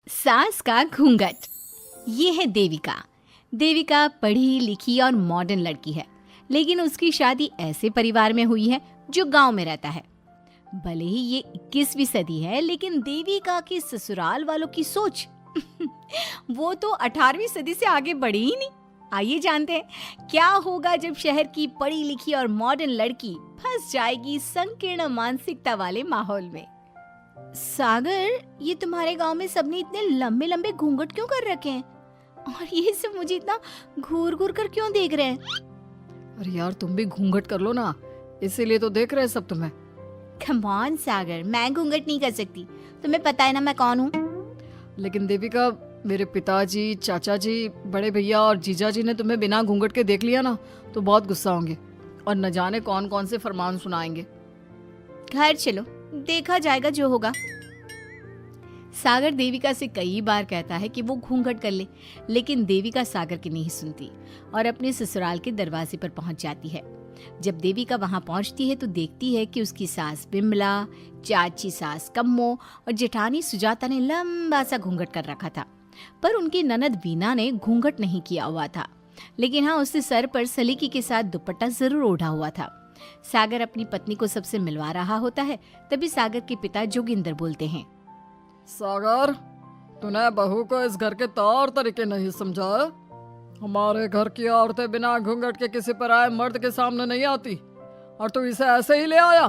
सास का घूंघट। ये है देविका। देविका पढ़ी लिखी और मॉडर्न लड़की है, लेकिन उसकी शादी ऐसे परिवार में हुई है जो गांव में रहता है। भले ही ये 21वीं सदी है, लेकिन देविका के ससुराल वालों की सोच वो तो 18वीं सदी से आगे बढ़ी ही नहीं। आइए जानते हैं क्या होगा जब शहर की पढ़ी लिखी और मॉडर्न लड़की फंस जाएगी संकीर्ण मानसिकता वाले माहौल में। सागर, ये तुम्हारे गांव में सबने इतने लंबे लंबे घूंघट क्यों कर रखे हैं? और ये सब मुझे इतना घूर घूर कर क्यों देख रहे हैं? अरे यार, तुम भी घूंघट कर लो ना, इसीलिए तो देख रहे हैं सब तुम्हें। कम ऑन सागर, मैं घूंघट नहीं कर सकती। तुम्हें पता है ना मैं कौन हूँ। लेकिन देविका, मेरे पिताजी, चाचा जी, बड़े भैया और जीजा जी ने तुम्हें बिना घूंघट के देख लिया ना तो बहुत गुस्सा होंगे और न जाने कौन कौन से फरमान सुनाएंगे। घर चलो, देखा जाएगा जो होगा। सागर देविका से कई बार कहता है कि वो घूंघट कर ले, लेकिन देविका सागर की नहीं सुनती और अपने ससुराल के दरवाजे पर पहुंच जाती है। जब देविका वहां पहुंचती है तो देखती है कि उसकी सास बिमला, चाची सास कम्मो और जेठानी सुजाता ने लंबा सा घूंघट कर रखा था, पर उनकी ननद वीना ने घूंघट नहीं किया हुआ था। लेकिन हाँ, उसने सर पर सलीकी के साथ दुपट्टा जरूर ओढ़ा हुआ था। सागर अपनी पत्नी को सबसे मिलवा रहा होता है, तभी सागर के पिता जोगिंदर बोलते हैं, सागर, तूने बहू को इस घर के तौर तरीके नहीं समझा। हमारे घर की औरतें बिना घूंघट के किसी पर आए मर्द के सामने नहीं आती और तू इसे ऐसे ही ले आया।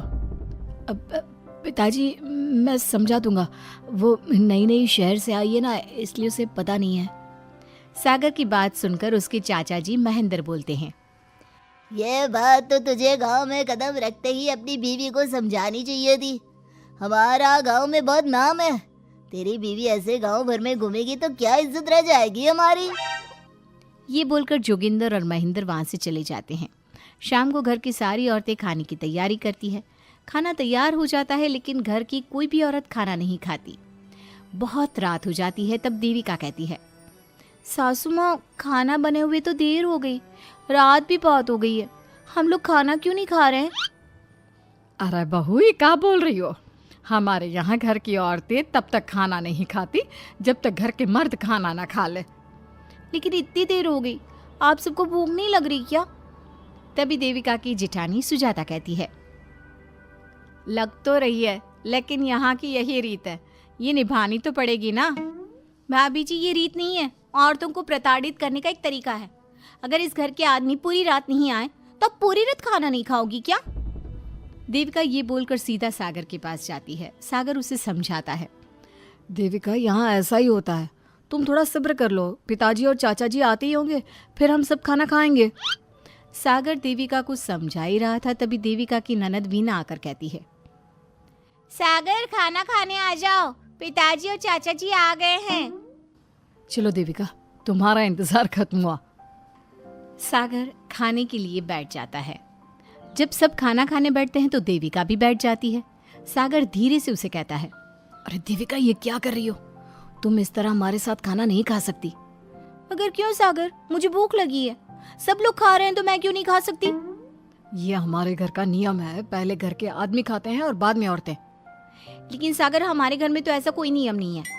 पिताजी, मैं समझा दूंगा। वो नई नई शहर से आई है ना, इसलिए उसे पता नहीं है। सागर की बात सुनकर उसके चाचा जी महेंद्र बोलते हैं, ये बात तो तुझे गांव में कदम रखते ही अपनी बीवी को समझानी चाहिए थी। हमारा गांव में बहुत नाम है। तेरी बीवी ऐसे गांव भर में घूमेगी तो क्या इज्जत रह जाएगी हमारी। ये बोलकर जोगिंदर और महेंद्र वहां से चले जाते हैं। शाम को घर की सारी औरतें खाने की तैयारी करती है। खाना तैयार हो जाता है, लेकिन घर की कोई भी औरत खाना नहीं खाती। बहुत रात हो जाती है, तब देविका कहती है, सासू माँ, खाना बने हुए तो देर हो गई, रात भी बहुत हो गई है, हम लोग खाना क्यों नहीं खा रहे हैं? अरे बहू, ये क्या बोल रही हो? हमारे यहाँ घर की औरतें तब तक खाना नहीं खाती जब तक घर के मर्द खाना ना खा ले। लेकिन इतनी देर हो गई, आप सबको भूख नहीं लग रही क्या? तभी देविका की जेठानी सुजाता कहती है, लग तो रही है, लेकिन यहाँ की यही रीत है, ये निभानी तो पड़ेगी ना। भाभी जी, ये रीत नहीं है, औरतों को प्रताड़ित करने का एक तरीका है। अगर इस घर के आदमी पूरी रात नहीं आए तो आप पूरी रात खाना नहीं खाओगी क्या? देविका ये बोलकर सीधा सागर के पास जाती है। सागर उसे समझाता है, देविका, यहाँ ऐसा ही होता है, तुम थोड़ा सब्र कर लो, पिताजी और चाचा जी आते ही होंगे, फिर हम सब खाना खाएंगे। सागर देविका को समझा ही रहा था, तभी देविका की ननद वीना आकर कहती है, सागर, खाना खाने आ जाओ, पिताजी और चाचा जी आ गए हैं। चलो देविका, तुम्हारा इंतजार खत्म हुआ। सागर खाने के लिए बैठ जाता है। जब सब खाना खाने बैठते हैं तो देविका भी बैठ जाती है। सागर धीरे से उसे कहता है, अरे देविका, ये क्या कर रही हो? तुम इस तरह हमारे साथ खाना नहीं खा सकती। मगर क्यों सागर, मुझे भूख लगी है, सब लोग खा रहे हैं तो मैं क्यों नहीं खा सकती? ये हमारे घर का नियम है, पहले घर के आदमी खाते हैं और बाद में औरतें। लेकिन सागर, हमारे घर में तो ऐसा कोई नियम नहीं है।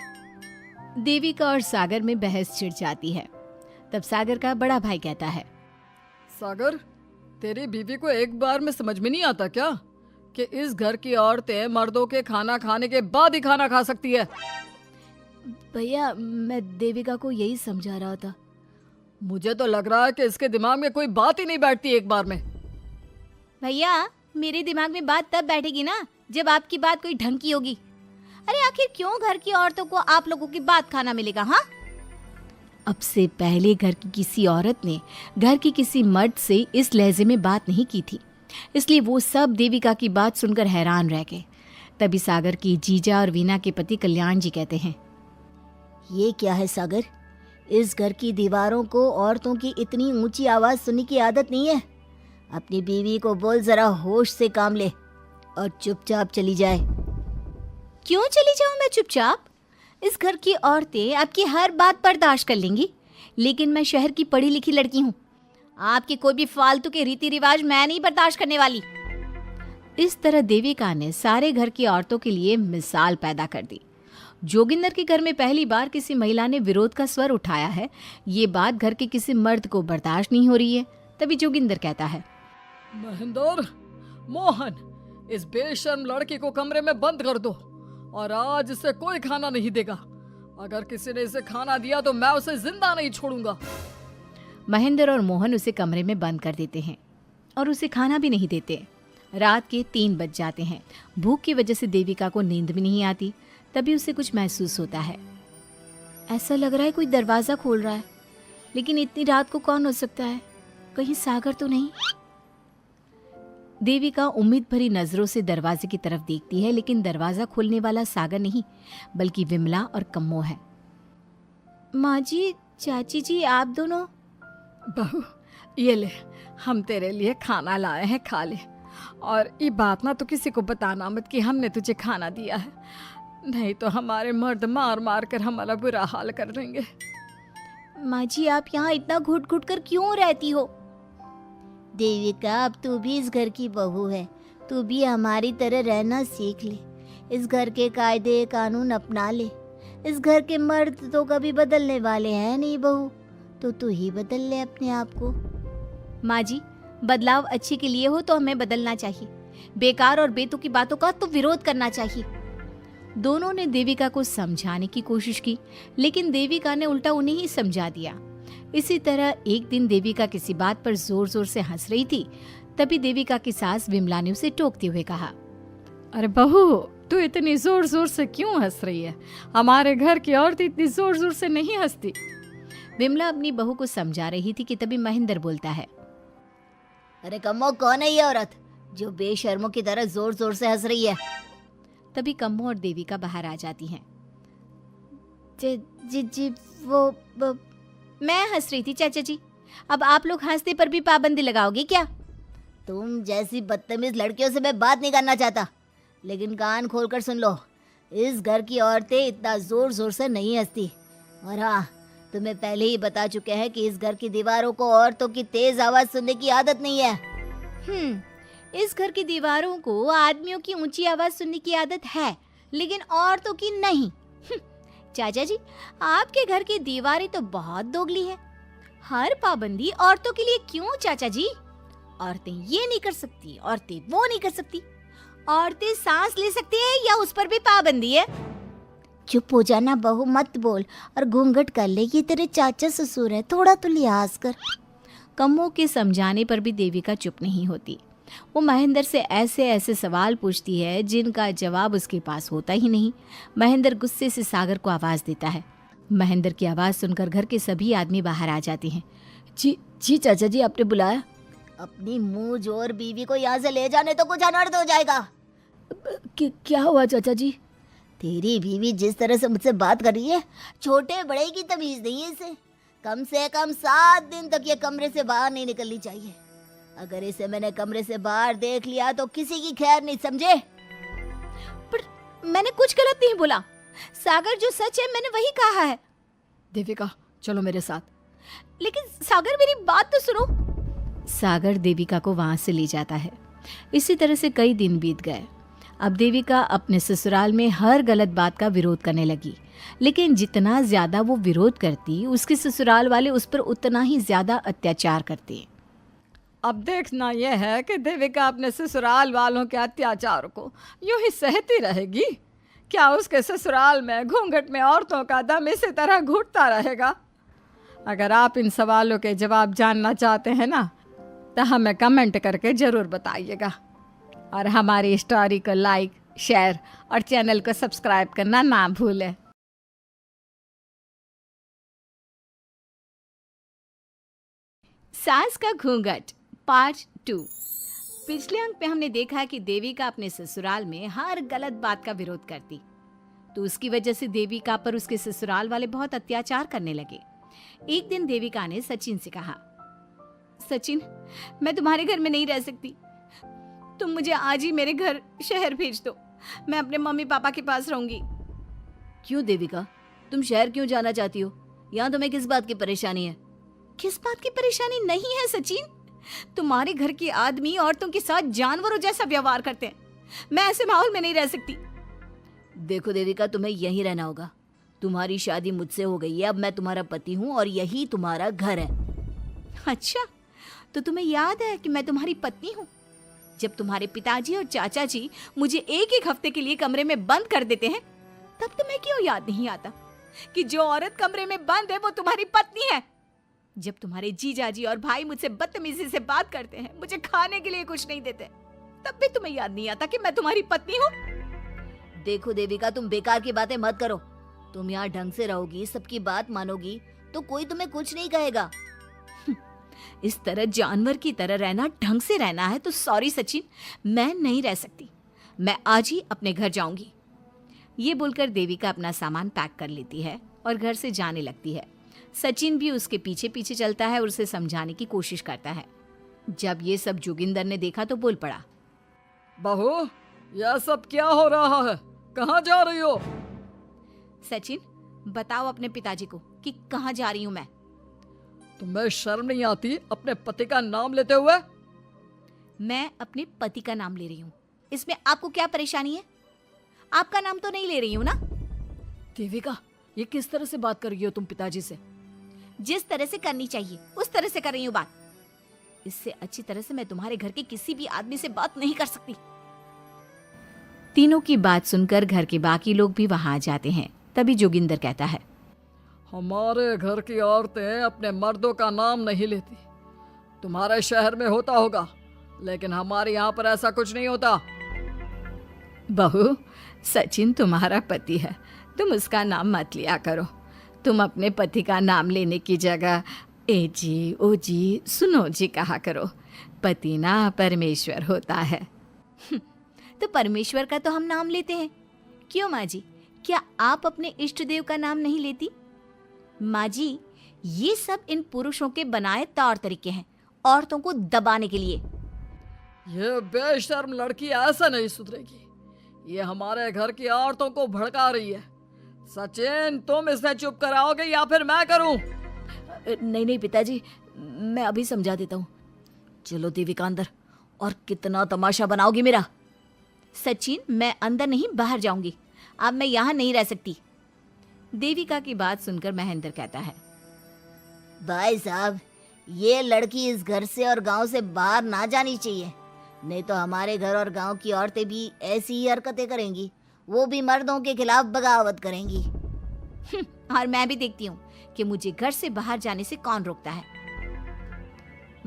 देविका और सागर में बहस छिड़ जाती है। तब सागर का बड़ा भाई कहता है, सागर, तेरी बीवी को एक बार में समझ में नहीं आता क्या कि इस घर की औरतें मर्दों के खाना खाने के बाद ही खाना खा सकती है? भैया, मैं देविका को यही समझा रहा था। मुझे तो लग रहा है कि इसके दिमाग में कोई बात ही नहीं बैठती एक बार में। भैया, मेरे दिमाग में बात तब बैठेगी ना जब आपकी बात कोई ढंग की होगी। अरे आखिर क्यों घर की औरतों को आप लोगों की बात खाना मिलेगा? हाँ, अब से पहले घर की किसी औरत ने घर की किसी मर्द से इस लहजे में बात नहीं की थी, इसलिए वो सब देविका की बात सुनकर हैरान रह गए। तभी सागर की जीजा और वीना के पति कल्याण जी कहते हैं, ये क्या है सागर, इस घर की दीवारों को औरतों की इतनी ऊंची आवाज सुनने की आदत नहीं है। अपनी बीवी को बोल जरा होश से काम ले और चुपचाप चली जाए। क्यों चली जाऊं मैं चुपचाप? इस घर की औरतें आपकी हर बात बर्दाश्त कर लेंगी, लेकिन मैं शहर की पढ़ी लिखी लड़की हूँ। आपके कोई भी फालतू के रीति रिवाज मैं नहीं बर्दाश्त करने वाली। इस तरह देविका ने सारे घर की औरतों के लिए मिसाल पैदा कर दी। जोगिंदर के घर में पहली बार किसी महिला ने विरोध का स्वर उठाया है, ये बात घर के किसी मर्द को बर्दाश्त नहीं हो रही है। तभी जोगिंदर कहता है, महेंद्र, मोहन, इस बेशर्म लड़की को कमरे में बंद कर दो और आज इसे कोई खाना नहीं देगा। अगर किसी ने इसे खाना दिया तो मैं उसे जिंदा नहीं छोड़ूंगा। महेंद्र और मोहन उसे कमरे में बंद कर देते हैं और उसे खाना भी नहीं देते। रात के 3 बज जाते हैं। भूख की वजह से देविका को नींद भी नहीं आती। तभी उसे कुछ महसूस होता है। ऐसा लग रहा है कोई दरवाजा खोल रहा है, लेकिन इतनी रात को कौन हो सकता है? कहीं सागर तो नहीं? देविका उम्मीद भरी नजरों से दरवाजे की तरफ देखती है, लेकिन दरवाजा खोलने वाला सागर नहीं बल्कि विमला और कम्मो है। माँ जी, चाची जी, आप दोनों? बहू, ये ले, हम तेरे लिए खाना लाए हैं, खा ले। और ये बात ना तो किसी को बताना मत कि हमने तुझे खाना दिया है, नहीं तो हमारे मर्द मार मार कर हमारा बुरा हाल कर देंगे। माँ जी, आप यहाँ इतना घुट घुट कर क्यों रहती हो? देविका, अब तू भी इस घर की बहू है, तू भी हमारी तरह रहना सीख ले। इस घर के कायदे कानून अपना ले। इस घर के मर्द तो कभी बदलने वाले हैं नहीं बहू, तो तू ही बदल ले अपने आप को। माँ जी, बदलाव अच्छे के लिए हो तो हमें बदलना चाहिए। बेकार और बेतुकी बातों का तो विरोध करना चाहिए। दोनों ने देविका को समझाने की कोशिश की, लेकिन देविका ने उल्टा उन्हें ही समझा दिया। इसी तरह एक दिन देविका किसी बात पर जोर जोर से हंस रही थी। तभी देविका की सास विमला ने उसे टोकते हुए कहा, अरे बहू, तू इतनी जोर जोर से क्यों हंस रही है? हमारे घर की औरत इतनी जोर जोर से नहीं हंसती। विमला अपनी बहू को समझा रही थी कि तभी महेंद्र बोलता है, अरे कम्मो, कौन है ये औरत जो बेशर्मों की तरह जोर जोर से हंस रही है? तभी कम्मो और देविका बाहर आ जाती हैं। जी वो मैं हंस रही थी चाचा जी, अब आप लोग हंसने पर भी पाबंदी लगाओगे क्या? तुम जैसी बदतमीज लड़कियों से मैं बात नहीं करना चाहता, लेकिन कान खोलकर सुन लो, इस घर की औरतें इतना जोर जोर से नहीं हंसती। और हाँ, तुम्हें पहले ही बता चुके हैं कि इस घर की दीवारों को औरतों की तेज आवाज सुनने की आदत नहीं है। इस घर की दीवारों को आदमियों की ऊंची आवाज सुनने की आदत है, लेकिन औरतों की नहीं। चाचा जी, आपके घर की दीवारें तो बहुत दोगली है। हर पाबंदी औरतों के लिए क्यों चाचा जी? औरतें ये नहीं कर सकती, औरतें वो नहीं कर सकती। औरतें सांस ले सकती है या उस पर भी पाबंदी है? चुप हो जाना बहू, मत बोल और घूंघट कर ले, ये तेरे चाचा ससुर है, थोड़ा तो लिहाज कर। कम्मो के समझाने पर भी देविका चुप नहीं होती। वो महेंद्र से ऐसे ऐसे सवाल पूछती है जिनका जवाब उसके पास होता ही नहीं। महेंद्र गुस्से से सागर को आवाज देता है। महेंद्र की आवाज सुनकर घर के सभी आदमी बाहर आ जाते हैं। जी चाचा जी, आपने बुलाया? अपनी मुंह जोर बीवी को यहाँ से ले जाने तो कुछ अनर्थ हो जाएगा। क्या हुआ चाचा जी? तेरी बीवी जिस तरह से मुझसे बात कर रही है, छोटे बड़े की तमीज नहीं है इसे। कम से कम 7 दिन तक ये कमरे से बाहर नहीं निकलनी चाहिए। अगर इसे मैंने कमरे से बाहर देख लिया तो किसी की खैर नहीं, समझे? पर मैंने कुछ गलत नहीं बोला। सागर, जो सच है मैंने वही कहा है। देविका, चलो मेरे साथ। लेकिन सागर, मेरी बात तो सुनो। सागर देविका को वहां से ले जाता है। इसी तरह से कई दिन बीत गए। अब देविका अपने ससुराल में हर गलत बात का विरोध करने लगी, लेकिन जितना ज्यादा वो विरोध करती, उसके ससुराल वाले उस पर उतना ही ज्यादा अत्याचार करते। अब देखना यह है कि देविका अपने ससुराल वालों के अत्याचार को यूं ही सहती रहेगी। क्या उसके ससुराल में घूंघट में औरतों का दम इसी तरह घुटता रहेगा? अगर आप इन सवालों के जवाब जानना चाहते हैं ना, तो हमें कमेंट करके ज़रूर बताइएगा। और हमारी स्टोरी को लाइक, शेयर और चैनल को सब्सक्राइब करना ना भूलें। सास का घूंघट पार्ट 2। पिछले अंक में हमने देखा कि देविका अपने ससुराल में हर गलत बात का विरोध करती, तो उसकी वजह से देविका पर उसके ससुराल वाले बहुत अत्याचार करने लगे। एक दिन देविका ने सचिन से कहा, सचिन, मैं तुम्हारे घर में नहीं रह सकती, तुम मुझे आज ही मेरे घर शहर भेज दो, मैं अपने मम्मी पापा के पास रहूंगी। क्यों देविका, तुम शहर क्यों जाना चाहती हो? यहाँ तुम्हें किस बात की परेशानी है? किस बात की परेशानी नहीं है सचिन, तुम्हारे घर के आदमी औरतों के साथ जानवरों जैसा व्यवहार करते हैं। मैं ऐसे माहौल में नहीं रह सकती। देखो देविका, तुम्हें यहीं रहना होगा। तुम्हारी शादी मुझसे हो गई है, अब मैं तुम्हारा पति हूँ और यही तुम्हारा घर है। अच्छा, तो तुम्हें याद है कि मैं तुम्हारी पत्नी हूँ? जब तुम्हारे पिताजी और चाचा जी मुझे एक एक हफ्ते के लिए कमरे में बंद कर देते हैं, तब तुम्हें क्यों याद नहीं आता कि जो औरत कमरे में बंद है वो तुम्हारी पत्नी है? जब तुम्हारे जीजाजी और भाई मुझसे बदतमीजी से बात करते हैं, मुझे खाने के लिए कुछ नहीं देते, तब भी तुम्हें याद नहीं आता कि मैं तुम्हारी पत्नी हूँ? देखो देविका, तुम बेकार की बातें मत करो। तुम यहाँ ढंग से रहोगी, सबकी बात मानोगी, तो कोई तुम्हें कुछ नहीं कहेगा। इस तरह जानवर की तरह रहना, ढंग से रहना है तो सॉरी सचिन, मैं नहीं रह सकती। मैं आज ही अपने घर जाऊंगी। ये बोलकर देविका अपना सामान पैक कर लेती है और घर से जाने लगती है। सचिन भी उसके पीछे पीछे चलता है और उसे समझाने की कोशिश करता है। जब ये सब जोगिंदर ने देखा तो बोल पड़ा, बहू, यह सब क्या हो रहा है? कहाँ जा रही हो? सचिन, बताओ अपने पिताजी को कि कहाँ जा रही हूँ मैं। तुम्हें शर्म नहीं आती अपने पति का नाम लेते हुए? मैं अपने पति का नाम ले रही हूँ, इसमें आपको क्या परेशानी है? आपका नाम तो नहीं ले रही हूँ ना? देविका, ये किस तरह से बात कर रही हो तुम पिताजी से? जिस तरह से करनी चाहिए उस तरह से कर रही हूँ बात। इससे अच्छी तरह से मैं तुम्हारे घर के किसी भी आदमी से बात नहीं कर सकती। तीनों की बात सुनकर घर के बाकी लोग भी वहां आ जाते हैं। तभी जोगिंदर कहता है, हमारे घर की औरतें अपने मर्दों का नाम नहीं लेती। तुम्हारे शहर में होता होगा, लेकिन हमारे यहाँ पर ऐसा कुछ नहीं होता। बहू, सचिन तुम्हारा पति है, तुम उसका नाम मत लिया करो। तुम अपने पति का नाम लेने की जगह ए जी, ओ जी, सुनो जी कहा करो। पति ना परमेश्वर होता है। तो परमेश्वर का तो हम नाम लेते हैं। क्यों माँ जी, क्या आप अपने इष्ट देव का नाम नहीं लेती? माँ जी, ये सब इन पुरुषों के बनाए तौर तरीके हैं, औरतों को दबाने के लिए। ये बेशर्म लड़की ऐसा नहीं सुधरेगी। ये हमारे घर की औरतों को भड़का रही है। सचिन, तुम इसे चुप कराओगे या फिर मैं करूं? नहीं नहीं पिताजी, मैं अभी समझा देता हूँ। चलो देविका अंदर, और कितना तमाशा बनाओगी मेरा। सचिन, मैं अंदर नहीं बाहर जाऊंगी। अब मैं यहाँ नहीं रह सकती। देविका की बात सुनकर महेंद्र कहता है, भाई साहब, ये लड़की इस घर से और गांव से बाहर ना जानी चाहिए, नहीं तो हमारे घर और गांव की औरतें भी ऐसी ही हरकतें करेंगी। वो भी मर्दों के खिलाफ बगावत करेंगी। और मैं भी देखती हूँ कि मुझे घर से बाहर जाने से कौन रोकता है।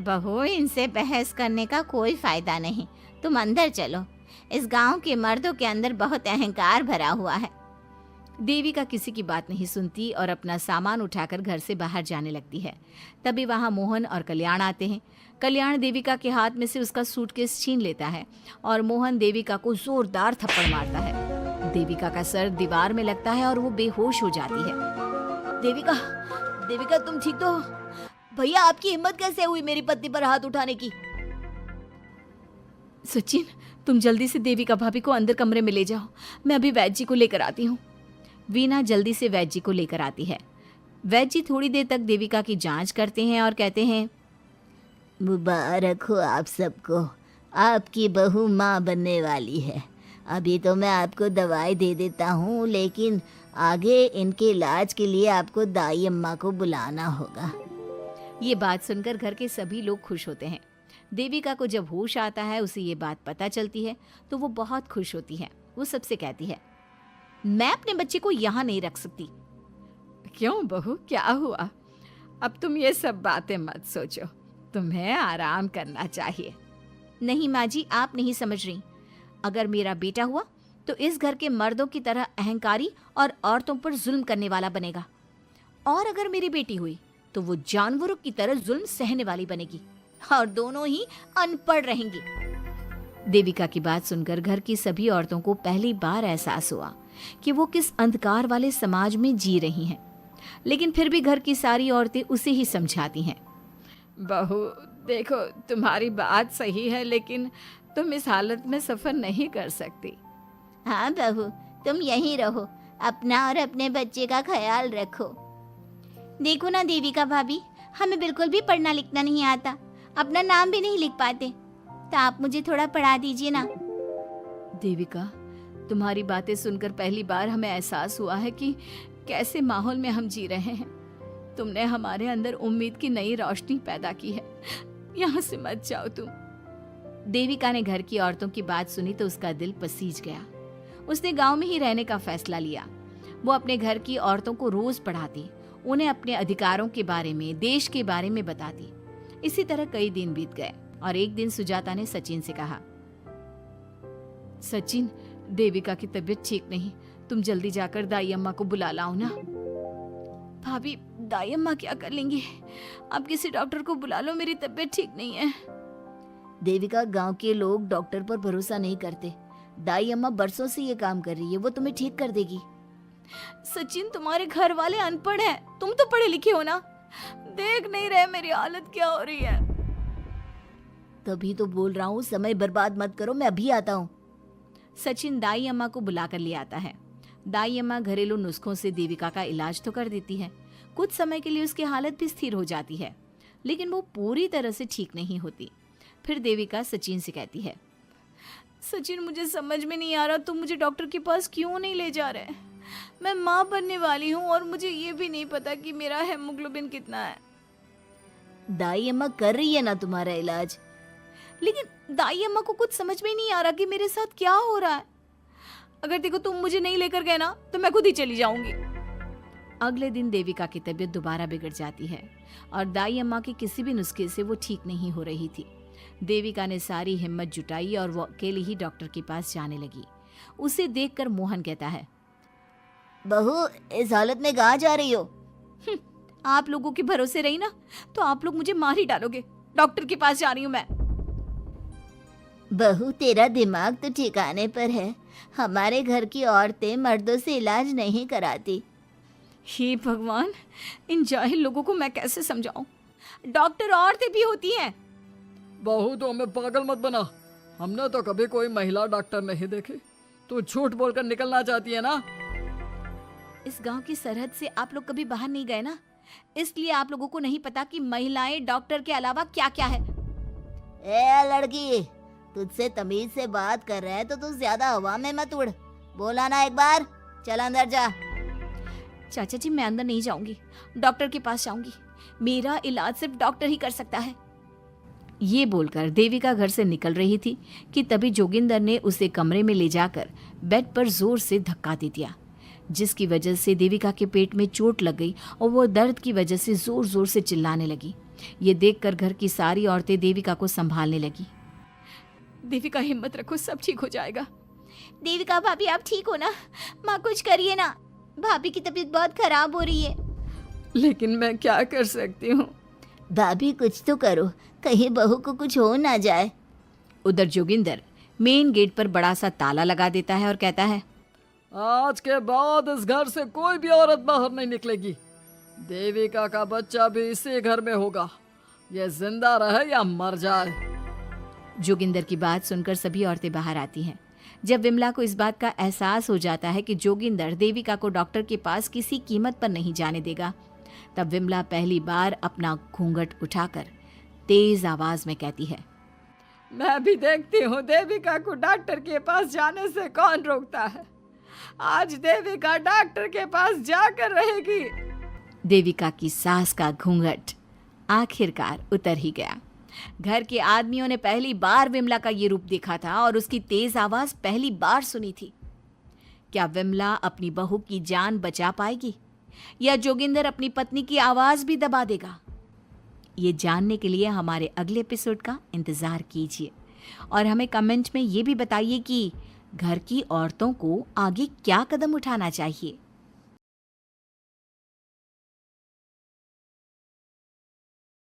बहू, इनसे बहस करने का कोई फायदा नहीं। तुम अंदर चलो। इस गांव के मर्दों के अंदर बहुत अहंकार भरा हुआ है। देविका किसी की बात नहीं सुनती और अपना सामान उठाकर घर से बाहर जाने लगती है। तभी वहां मोहन और कल्याण आते हैं। कल्याण देविका के हाथ में से उसका सूटकेस छीन लेता है और मोहन देविका को जोरदार थप्पड़ मारता है। देविका का सर दीवार में लगता है और वो बेहोश हो जाती है। देविका, देविका तुम ठीक तो हो? भैया, आपकी हिम्मत कैसे हुई मेरी पत्नी पर हाथ उठाने की? सचिन, तुम जल्दी से देविका भाभी को अंदर कमरे में ले जाओ। मैं अभी वैद्य जी को लेकर आती हूँ। वीना जल्दी से वैद्य जी को लेकर आती है। वैद्य जी थोड़ी देर तक देविका की जांच करते हैं और कहते हैं, मुबारक हो आप सबको, आपकी बहू माँ बनने वाली है। अभी तो मैं आपको दवाई दे देता हूँ, लेकिन आगे इनके इलाज के लिए आपको दाई अम्मा को बुलाना होगा। ये बात सुनकर घर के सभी लोग खुश होते हैं। देविका को जब होश आता है, उसे ये बात पता चलती है तो वो बहुत खुश होती है। वो सबसे कहती है, मैं अपने बच्चे को यहाँ नहीं रख सकती। क्यों बहू, क्या हुआ? अब तुम ये सब बातें मत सोचो, तुम्हें आराम करना चाहिए। नहीं माँ जी, आप नहीं समझ रही। अगर मेरा बेटा हुआ तो इस घर के मर्दों की तरह अहंकारी और औरतों पर जुल्म करने वाला बनेगा, और अगर मेरी बेटी हुई तो वो जानवरों की तरह जुल्म सहने वाली बनेगी, और दोनों ही अनपढ़ रहेंगी। देविका की बात सुनकर घर की सभी औरतों को पहली बार एहसास हुआ कि वो किस अंधकार वाले समाज में जी रही हैं। लेकिन फिर भी घर की सारी औरतें उसे ही समझाती हैं। बहू देखो, तुम्हारी बात सही है, लेकिन तुम इस हालत में सफर नहीं कर सकती। हाँ बहू, तुम यहीं रहो, अपना और अपने बच्चे का ख्याल रखो। देखो ना देविका भाभी, हमें बिल्कुल भी पढ़ना लिखना नहीं आता, अपना नाम भी नहीं लिख पाते, तो आप मुझे थोड़ा पढ़ा दीजिए ना। देविका, तुम्हारी बातें सुनकर पहली बार हमें एहसास हुआ है कि कैसे माहौल में हम जी रहे हैं। तुमने हमारे अंदर उम्मीद की नई रोशनी पैदा की है। यहाँ से मत जाओ तुम। देविका ने घर की औरतों की बात सुनी तो उसका दिल पसीज गया। उसने गांव में ही रहने का फैसला लिया। वो अपने घर की औरतों को रोज पढ़ाती, उन्हें अपने अधिकारों के बारे में, देश के बारे में बताती। इसी तरह कई दिन बीत गए और एक दिन सुजाता ने सचिन से कहा, सचिन, देविका की तबीयत ठीक नहीं, तुम जल्दी जाकर दाई अम्मा को बुला लाओ ना। भाभी, दाई अम्मा क्या कर लेंगी? आप किसी डॉक्टर को बुला लो, मेरी तबीयत ठीक नहीं है। देविका, गांव के लोग डॉक्टर पर भरोसा नहीं करते। दाई अम्मा बरसों से ये काम कर रही है, वो तुम्हें ठीक कर देगी। सचिन, तुम्हारे घर वाले अनपढ़ हैं, तुम तो पढ़े लिखे हो ना। देख नहीं रहे मेरी हालत क्या हो रही है। तभी तो बोल रहा हूँ, समय बर्बाद मत करो, मैं अभी आता हूँ। सचिन दाई अम्मा को बुलाकर ले आता है। दाई अम्मा घरेलू नुस्खों से देविका का इलाज तो कर देती है। कुछ समय के लिए उसकी हालत भी स्थिर हो जाती है, लेकिन वो पूरी तरह से ठीक नहीं होती। फिर देविका सचिन से कहती है, सचिन, मुझे समझ में नहीं आ रहा तुम मुझे डॉक्टर के पास क्यों नहीं ले जा रहे। मैं माँ बनने वाली हूँ और मुझे ये भी नहीं पता कि मेरा हेमोग्लोबिन कितना है। दाई अम्मा कर रही है ना तुम्हारा इलाज। लेकिन दाई अम्मा को कुछ समझ में नहीं आ रहा कि मेरे साथ क्या हो रहा है। अगर देखो तुम मुझे नहीं लेकर गए ना तो मैं खुद ही चली जाऊंगी। अगले दिन देविका की तबीयत दोबारा बिगड़ जाती है और दाई अम्मा के किसी भी नुस्खे से वो ठीक नहीं हो रही थी। देविका ने सारी हिम्मत जुटाई और वो अकेले ही डॉक्टर के पास जाने लगी। उसे देखकर मोहन कहता है, बहू, इस हालत में कहाँ जा रही हो? आप लोगों के भरोसे रही ना तो आप लोग मुझे मार ही डालोगे। डॉक्टर के पास जा रही हूँ मैं। बहू, तेरा दिमाग तो ठिकाने पर है। हमारे घर की औरतें मर्दों से इलाज नहीं कराती। हे भगवान, इन जाहिल लोगों को मैं कैसे समझाऊं? डॉक्टर औरतें भी होती हैं। बहू, तो हमें पागल मत बना। हमने तो कभी कोई महिला डॉक्टर नहीं देखी। तू झूठ बोलकर निकलना चाहती है ना? इस गांव की सरहद से आप लोग कभी बाहर नहीं गए ना, इसलिए आप लोगों को नहीं पता कि महिलाएं डॉक्टर के अलावा क्या क्या है। ए लड़की, तुझसे तमीज से बात कर रहे हैं तो तू ज्यादा हवा में मत उड़। बोला ना एक बार, चल अंदर जा। चाचा जी, मैं अंदर नहीं जाऊंगी, डॉक्टर के पास जाऊंगी। मेरा इलाज सिर्फ डॉक्टर ही कर सकता है। ये बोलकर देविका घर से निकल रही थी कि तभी जोगिंदर ने उसे कमरे में ले जाकर बेड पर जोर से धक्का दे दिया, जिसकी वजह से देविका के पेट में चोट लग गई और वो दर्द की वजह से जोर जोर से चिल्लाने लगी। ये देखकर घर की सारी औरतें देविका को संभालने लगी। देविका, हिम्मत रखो, सब ठीक हो जाएगा। देविका भाभी, आप ठीक हो ना? माँ, कुछ करिए ना, भाभी की तबीयत बहुत खराब हो रही है। लेकिन मैं क्या कर सकती हूँ? भाभी, कुछ तो करो, कहीं बहू को कुछ हो ना जाए। उधर जोगिंदर मेन गेट पर बड़ा सा ताला लगा देता है और कहता है, आज के बाद इस घर से कोई भी औरत बाहर नहीं निकलेगी। देविका का बच्चा भी इसी घर में होगा, ये जिंदा रहे या मर जाए। जोगिंदर की बात सुनकर सभी औरतें बाहर आती हैं। जब विमला को इस बात का एहसास हो जाता है कि जोगिंदर देविका को डॉक्टर के पास किसी कीमत पर नहीं जाने देगा, तब विमला पहली बार अपना घूंघट उठाकर तेज आवाज में कहती है, मैं भी देखती हूँ देविका को डॉक्टर के पास जाने से कौन रोकता है। आज देविका डॉक्टर के पास जाकर रहेगी। देविका की सास का घूंघट आखिरकार उतर ही गया। घर के आदमियों ने पहली बार विमला का ये रूप देखा था और उसकी तेज आवाज पहली बार सुनी थी। क्या विमला अपनी बहू की जान बचा पाएगी या जोगिंदर अपनी पत्नी की आवाज भी दबा देगा? ये जानने के लिए हमारे अगले एपिसोड का इंतजार कीजिए और हमें कमेंट में ये भी बताइए कि घर की औरतों को आगे क्या कदम उठाना चाहिए।